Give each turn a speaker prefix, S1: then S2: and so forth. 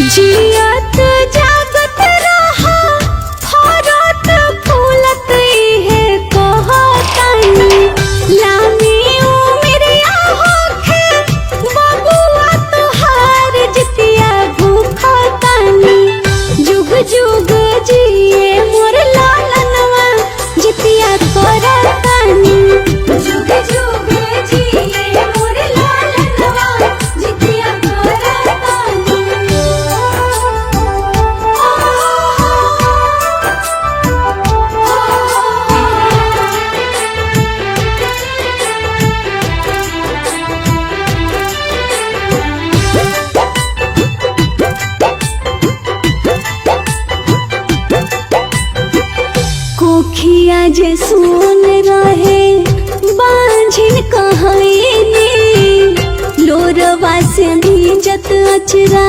S1: जियत जागत रहा फरत फूलत इहे कहतानी लामी उमरिया होखे बबुआ तोहार जितिया भूखतानी जुग जुग जिए मोर लालनवा जितिया करतानी जुग जुग जिए मोर लालनवा जितिया कोखिया जे सुन रहे बांझिन कहैनी लोरवा से भीजत अचरा